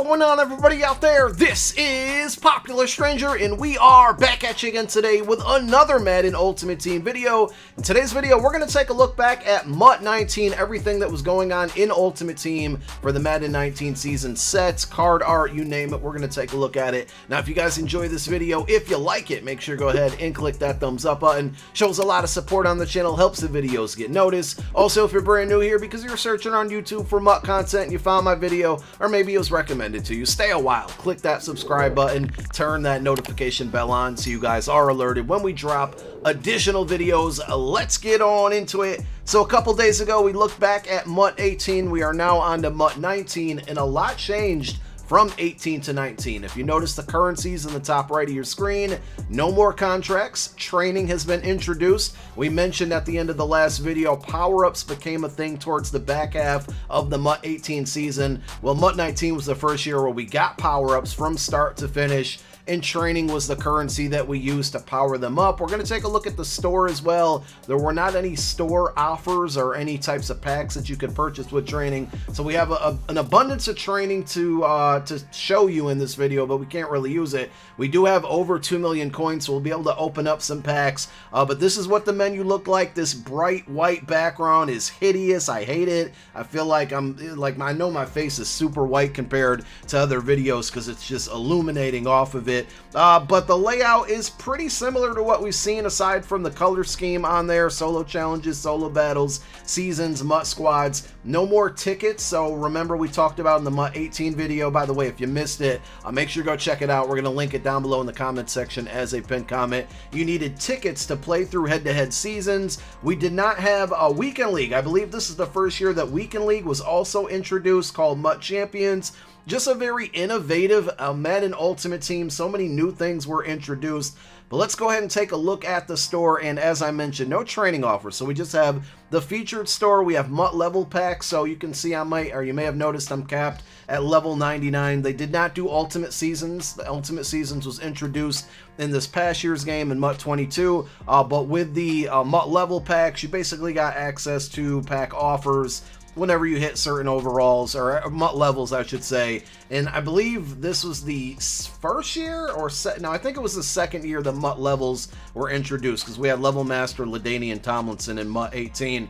going on, everybody out there? This is Popular Stranger, and we are back at you again today with another Madden Ultimate Team video. In today's video, we're going to take a look back at MUT 19, everything that was going on in Ultimate Team for the Madden 19 season, sets, card art, you name it. We're going to take a look at it. Now, if you guys enjoy this video, if you like it, make sure to go ahead and click that thumbs up button. Shows a lot of support on the channel, helps the videos get noticed. Also, if you're brand new here because you're searching on YouTube for MUT content and you found my video, or maybe it was recommended to you, stay a while, click that subscribe button, turn that notification bell on so you guys are alerted when we drop additional videos. Let's get on into it. So a couple days ago we looked back at MUT 18, we are now on to MUT 19, and a lot changed from 18 to 19. If you notice the currencies in the top right of your screen, no more contracts, training has been introduced. We mentioned at the end of the last video, power-ups became a thing towards the back half of the MUT 18 season. Well, MUT 19 was the first year where we got power-ups from start to finish, and training was the currency that we used to power them up. We're going to take a look at the store as well. There were not any store offers or any types of packs that you could purchase with training, so we have an abundance of training to show you in this video, but we can't really use it. We do have over 2 million coins, so we'll be able to open up some packs, but this is what the menu looked like. This bright white background is hideous. I hate it. I feel like I know my face is super white compared to other videos because it's just illuminating off of it. But the layout is pretty similar to what we've seen aside from the color scheme on there. Solo challenges, solo battles, seasons, MUT squads. No more tickets. So remember, we talked about in the MUT 18 video. By the way, if you missed it, make sure to go check it out. We're going to link it down below in the comment section as a pinned comment. You needed tickets to play through head-to-head seasons. We did not have a weekend league. I believe this is the first year that weekend league was also introduced, called MUT Champions. Just a very innovative Madden Ultimate Team. So many new things were introduced. But let's go ahead and take a look at the store. And as I mentioned, no training offers. So we just have the featured store. We have MUT level packs. So you can see you may have noticed I'm capped at level 99. They did not do Ultimate Seasons. The Ultimate Seasons was introduced in this past year's game in MUT 22. But with the MUT level packs, you basically got access to pack offers whenever you hit certain overalls, or MUT levels, I should say. And I believe this was the first year, or I think it was the second year the MUT levels were introduced, because we had Level Master LaDainian Tomlinson in MUT 18.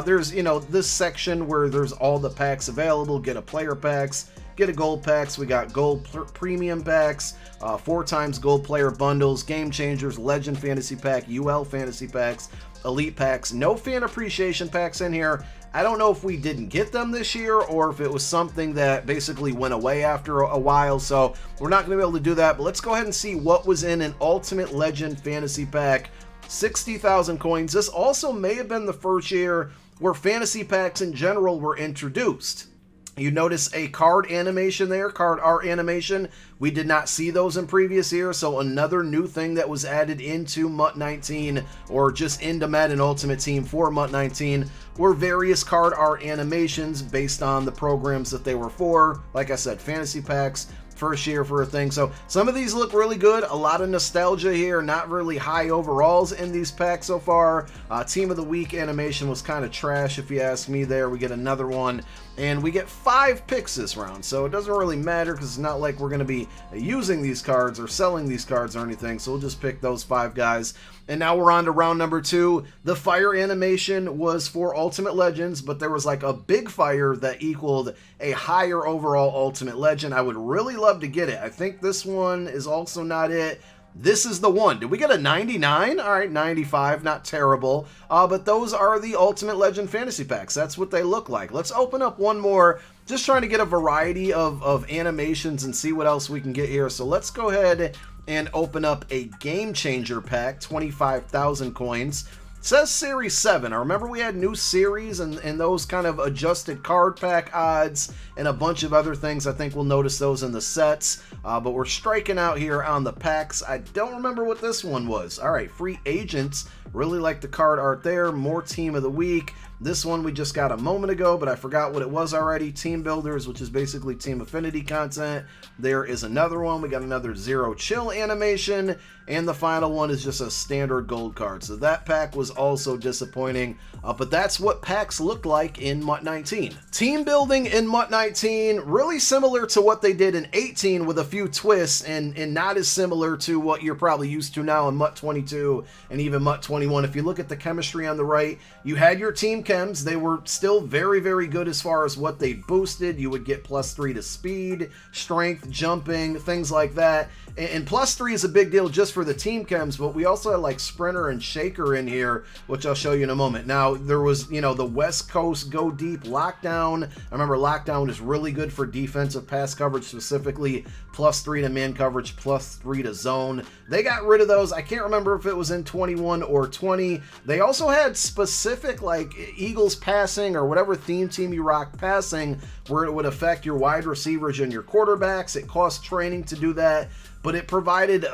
There's, this section where there's all the packs available. Get a player packs, get a gold packs. We got gold premium packs, 4 times gold player bundles, game changers, legend fantasy pack, UL fantasy packs, elite packs. No fan appreciation packs in here. I don't know if we didn't get them this year or if it was something that basically went away after a while, so we're not going to be able to do that. But let's go ahead and see what was in an Ultimate Legend Fantasy Pack. 60,000 coins. This also may have been the first year where fantasy packs in general were introduced. You notice a card animation there, card art animation. We did not see those in previous years, so another new thing that was added into MUT 19, or just into Madden Ultimate Team for MUT 19, were various card art animations based on the programs that they were for. Like I said, fantasy packs, first year for a thing. So some of these look really good. A lot of nostalgia here. Not really high overalls in these packs so far. Team of the Week animation was kind of trash if you ask me there. We get another one, and we get 5 picks this round, so it doesn't really matter because it's not like we're going to be using these cards or selling these cards or anything, so we'll just pick those 5 guys. And now we're on to round number 2. The fire animation was for Ultimate Legends, but there was like a big fire that equaled a higher overall Ultimate Legend. I would really love to get it. I think this one is also not it. This is the one. Did we get a 99? All right, 95, not terrible. But those are the Ultimate Legend Fantasy Packs. That's what they look like. Let's open up one more. Just trying to get a variety of animations and see what else we can get here. So let's go ahead and open up a Game Changer pack, 25,000 coins. It says Series 7. I remember we had new series and those kind of adjusted card pack odds and a bunch of other things. I think we'll notice those in the sets, but we're striking out here on the packs. I don't remember what this one was. All right, Free Agents. Really like the card art there. More Team of the Week. This one we just got a moment ago, but I forgot what it was already. Team Builders, which is basically Team Affinity content. There is another one. We got another Zero Chill animation. And the final one is just a standard gold card. So that pack was also disappointing. But that's what packs looked like in MUT 19. Team building in MUT 19, really similar to what they did in 18 with a few twists, and not as similar to what you're probably used to now in MUT 22 and even MUT 21. If you look at the chemistry on the right, you had your team chems. They were still very, very good as far as what they boosted. You would get +3 to speed, strength, jumping, things like that. And +3 is a big deal just for the team chems, but we also had like Sprinter and Shaker in here, which I'll show you in a moment. Now, there was, you know, the West Coast Go Deep Lockdown. I remember Lockdown is really good for defensive pass coverage, specifically +3 to man coverage, +3 to zone. They got rid of those. I can't remember if it was in 21 or 20. They also had specific like Eagles passing or whatever theme team you rock passing, where it would affect your wide receivers and your quarterbacks. It cost training to do that, but it provided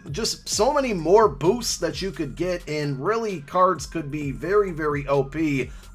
just so many more boosts that you could get, and really cards could be very, very OP.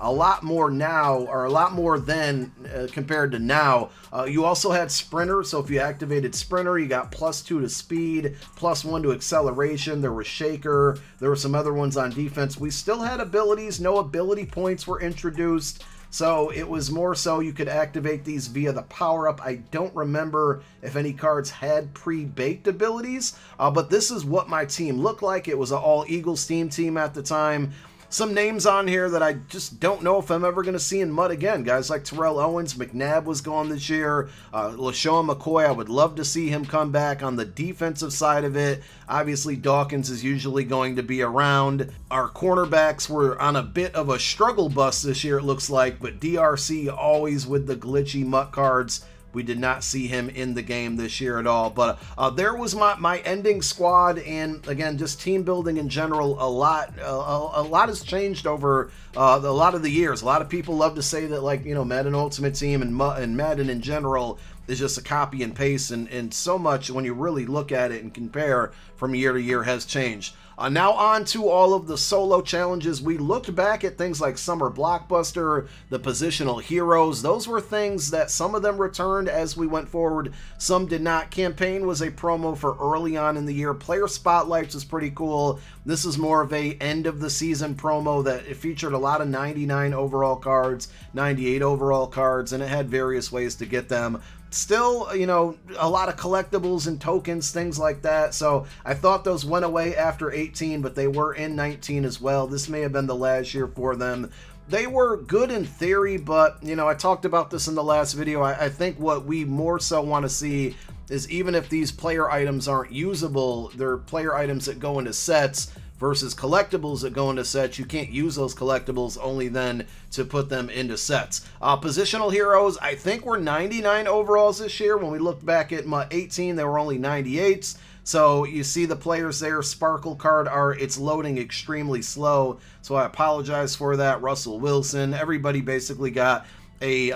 A lot more now, or a lot more then compared to now. You also had Sprinter, so if you activated Sprinter, you got +2 to speed, +1 to acceleration. There was Shaker. There were some other ones on defense. We still had abilities. No ability points were introduced. So it was more so you could activate these via the power-up. I don't remember if any cards had pre-baked abilities, but this is what my team looked like. It was an all-Eagles team at the time. Some names on here that I just don't know if I'm ever going to see in MUT again. Guys like Terrell Owens, McNabb was gone this year. LaShawn McCoy, I would love to see him come back on the defensive side of it. Obviously, Dawkins is usually going to be around. Our cornerbacks were on a bit of a struggle bus this year, it looks like, but DRC always with the glitchy MUT cards. We did not see him in the game this year at all. But there was my ending squad, and again, just team building in general. A lot has changed over a lot of the years. A lot of people love to say that, like, you know, Madden Ultimate Team and Madden in general is just a copy and paste, and so much when you really look at it and compare from year to year has changed. Now on to all of the solo challenges. We looked back at things like Summer Blockbuster, the positional heroes. Those were things that some of them returned as we went forward. Some did not. Campaign was a promo for early on in the year. Player Spotlights was pretty cool. This is more of a end of the season promo that it featured a lot of 99 overall cards, 98 overall cards, and it had various ways to get them. Still, you know, a lot of collectibles and tokens, things like that. So I thought those went away after 18, but they were in 19 as well. This may have been the last year for them. They were good in theory, but, you know, I talked about this in the last video. I think what we more so want to see is, even if these player items aren't usable, they're player items that go into sets versus collectibles that go into sets. You can't use those collectibles, only then to put them into sets. Positional heroes, I think were 99 overalls this year. When we looked back at MUT 18, they were only 98s. So you see the players there. Sparkle card art, it's loading extremely slow, so I apologize for that. Russell Wilson, everybody basically got a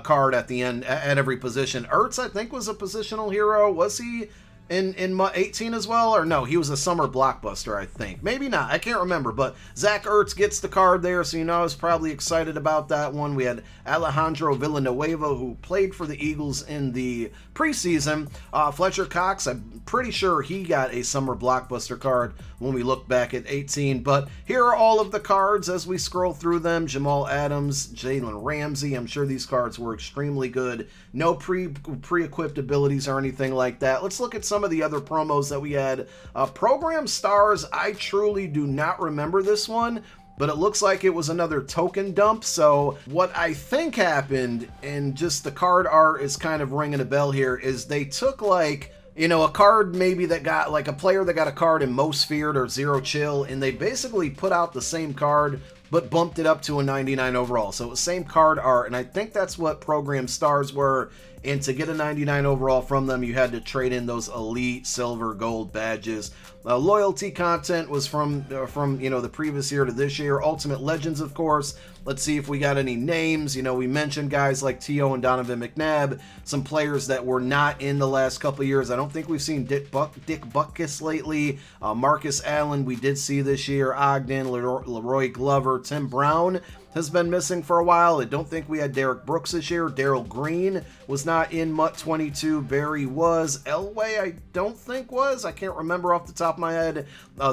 card at the end at every position. Ertz, I think, was a positional hero. Was he in MUT 18 as well? Or no, he was a Summer Blockbuster, I think. Maybe not, I can't remember, but Zach Ertz gets the card there, so you know I was probably excited about that one. We had Alejandro Villanueva, who played for the Eagles in the preseason. Fletcher Cox, I'm pretty sure he got a Summer Blockbuster card when we look back at 18, but here are all of the cards as we scroll through them. Jamal Adams, Jalen Ramsey, I'm sure these cards were extremely good. No pre-equipped abilities or anything like that. Let's look at some of the other promos that we had. Program Stars, I truly do not remember this one, but it looks like it was another token dump. So what I think happened, and just the card art is kind of ringing a bell here, is they took, like, you know, a card maybe that got, like, a player that got a card in Most Feared or Zero Chill, and they basically put out the same card but bumped it up to a 99 overall. So it was same card art, and I think that's what Program Stars were. And to get a 99 overall from them, you had to trade in those elite silver, gold badges. Loyalty content was from you know, the previous year to this year. Ultimate Legends, of course. Let's see if we got any names. You know, we mentioned guys like T.O. and Donovan McNabb, some players that were not in the last couple of years. I don't think we've seen Dick Butkus lately. Marcus Allen we did see this year. Ogden, Leroy Glover, Tim Brown has been missing for a while. I don't think we had Derek Brooks this year. Daryl Green was not in MUT 22. Barry was. Elway, I don't think was. I can't remember off the top of my head.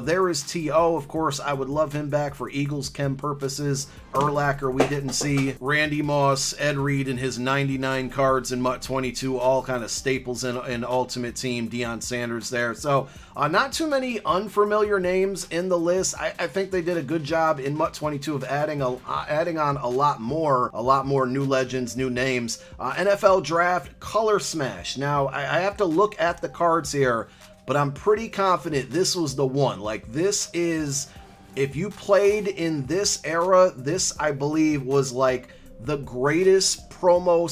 There is T.O. Of course, I would love him back for Eagles chem purposes. Urlacher, we didn't see. Randy Moss, Ed Reed, and his 99 cards in MUT 22, all kind of staples in Ultimate Team. Deion Sanders there. So, not too many unfamiliar names in the list. I think they did a good job in MUT 22 of adding on a lot more new legends, new names. NFL Draft Color Smash. Now, I have to look at the cards here, but I'm pretty confident this was the one. Like, this is, if you played in this era, this, I believe, was like the greatest promo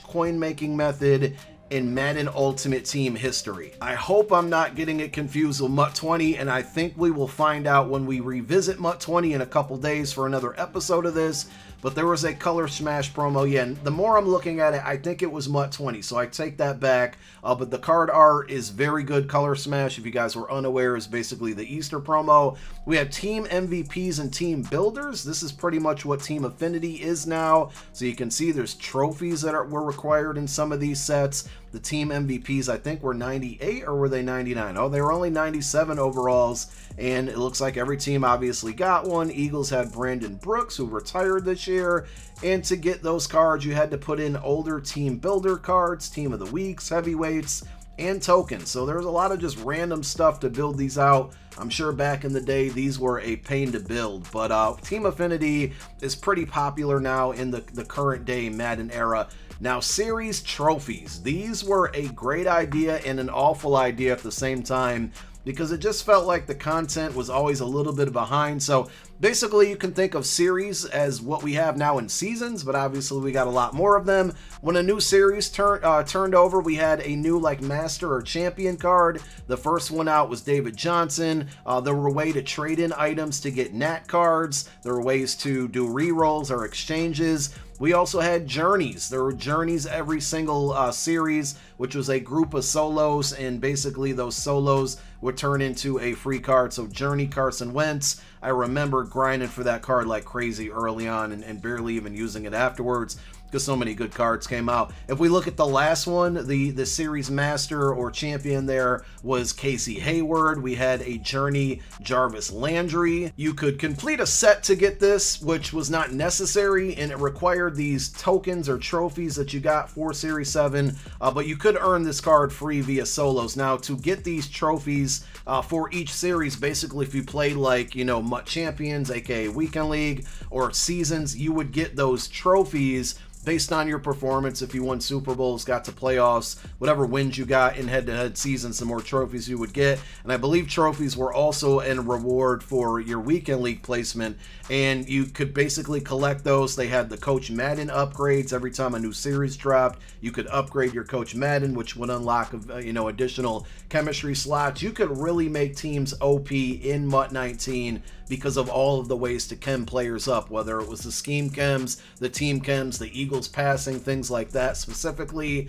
/ coin making method in Madden Ultimate Team history. I hope I'm not getting it confused with MUT 20, and I think we will find out when we revisit MUT 20 in a couple days for another episode of this. But there was a Color Smash promo. Yeah, and the more I'm looking at it, I think it was MUT 20, so I take that back. But the card art is very good. Color Smash, if you guys were unaware, is basically the Easter promo. We have Team MVPs and Team Builders. This is pretty much what Team Affinity is now. So you can see there's trophies that were required in some of these sets. The Team MVPs, I think, were 98, or were they 99? Oh, they were only 97 overalls, and it looks like every team obviously got one. Eagles had Brandon Brooks, who retired this year, and to get those cards, you had to put in older Team Builder cards, Team of the Weeks, heavyweights, and tokens. So there's a lot of just random stuff to build these out. I'm sure back in the day, these were a pain to build, but Team Affinity is pretty popular now in the current day Madden era. Now, series trophies. These were a great idea and an awful idea at the same time, because it just felt like the content was always a little bit behind. So basically, you can think of series as what we have now in seasons, but obviously we got a lot more of them. When a new series turned over, we had a new like master or champion card. The first one out was David Johnson. There were ways to trade in items to get Nat cards. There were ways to do rerolls or exchanges. We also had journeys. There were journeys every single series, which was a group of solos, and basically those solos would turn into a free card. So Journey Carson Wentz, I remember grinding for that card like crazy early on and barely even using it afterwards, because so many good cards came out. If we look at the last one, the series master or champion there was Casey Hayward. We had a journey Jarvis Landry. You could complete a set to get this, which was not necessary, and it required these tokens or trophies that you got for Series 7, but you could earn this card free via solos. Now, to get these trophies for each series, basically if you played like, you know, MUT Champions, aka Weekend League, or Seasons, you would get those trophies based on your performance. If you won Super Bowls, got to playoffs, whatever wins you got in head-to-head seasons, the more trophies you would get. And I believe trophies were also a reward for your Weekend League placement, and you could basically collect those. They had the Coach Madden upgrades. Every time a new series dropped, you could upgrade your Coach Madden, which would unlock additional chemistry slots. You could really make teams OP in MUT 19 because of all of the ways to chem players up, whether it was the scheme chems, the team chems, the Eagles passing, things like that. Specifically,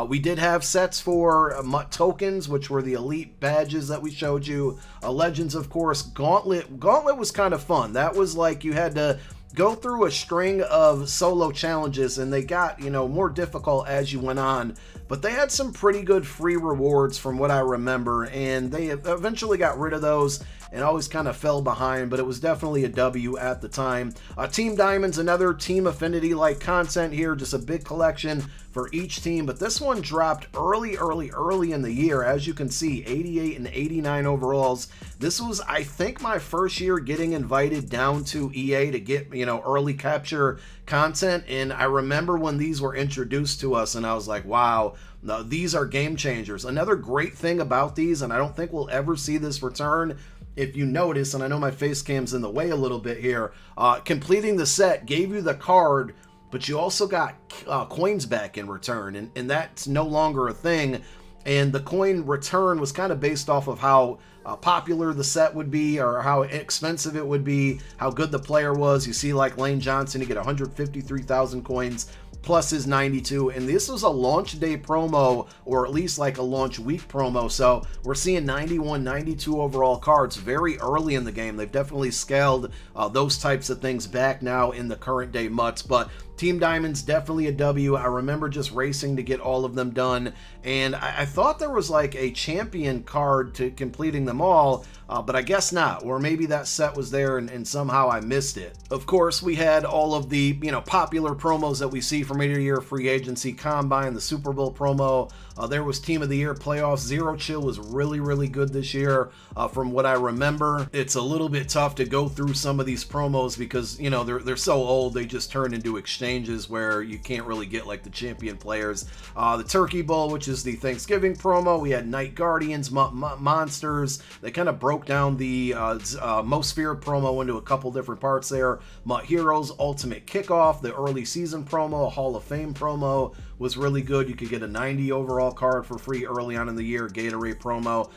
we did have sets for MUT tokens, which were the elite badges that we showed you. Legends, of course. Gauntlet was kind of fun. That was like you had to go through a string of solo challenges, and they got, more difficult as you went on. But they had some pretty good free rewards from what I remember, and they eventually got rid of those and always kind of fell behind, but it was definitely a W at the time. Team Diamonds, another Team Affinity-like content here, just a big collection for each team, but this one dropped early in the year. As you can see, 88 and 89 overalls. This was, I think, my first year getting invited down to EA to get, early capture content, and I remember when these were introduced to us, and I was like, wow, no, these are game changers. Another great thing about these, and I don't think we'll ever see this return, if you notice, and I know my face cam's in the way a little bit here, completing the set gave you the card, but you also got coins back in return, and that's no longer a thing. And the coin return was kind of based off of how popular the set would be, or how expensive it would be, how good the player was. You see, like Lane Johnson, you get 153,000 coins plus his 92, and this was a launch day promo, or at least like a launch week promo, so we're seeing 91, 92 overall cards very early in the game. They've definitely scaled those types of things back now in the current day MUTs, but Team Diamond's definitely a W. I remember just racing to get all of them done, and I thought there was like a champion card to completing them all, but I guess not, or maybe that set was there and somehow I missed it. Of course, we had all of the, popular promos that we see from year free agency, Combine, the Super Bowl promo. There was Team of the Year playoffs. Zero Chill was really, really good this year from what I remember. It's a little bit tough to go through some of these promos because, they're so old, they just turn into exchanges where you can't really get like the champion players. The Turkey Bowl, which is the Thanksgiving promo. We had Night Guardians, Monsters. They kind of broke down the Most Feared promo into a couple different parts there. MUT Heroes, Ultimate Kickoff, the early season promo, a Hall of Fame promo was really good. You could get a 90 overall card for free early on in the year, Gatorade promo.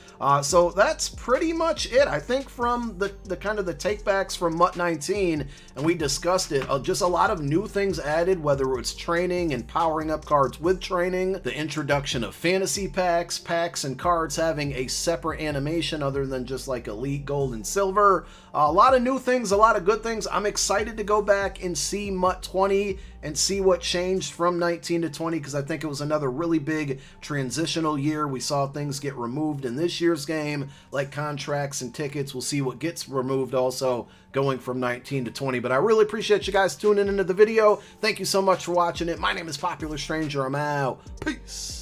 So that's pretty much it, I think, from the kind of the takebacks from MUT 19, and we discussed it. Just a lot of new things added, whether it's training and powering up cards with training, the introduction of fantasy packs and cards having a separate animation other than just like Elite, Gold, and Silver. A lot of new things, a lot of good things. I'm excited to go back and see MUT 20 and see what changed from 19 to 20, because I think it was another really big transitional year. We saw things get removed in this year's game, like contracts and tickets. We'll see what gets removed also going from 19 to 20. But I really appreciate you guys tuning into the video. Thank you so much for watching it. My name is Popular Stranger. I'm out. Peace.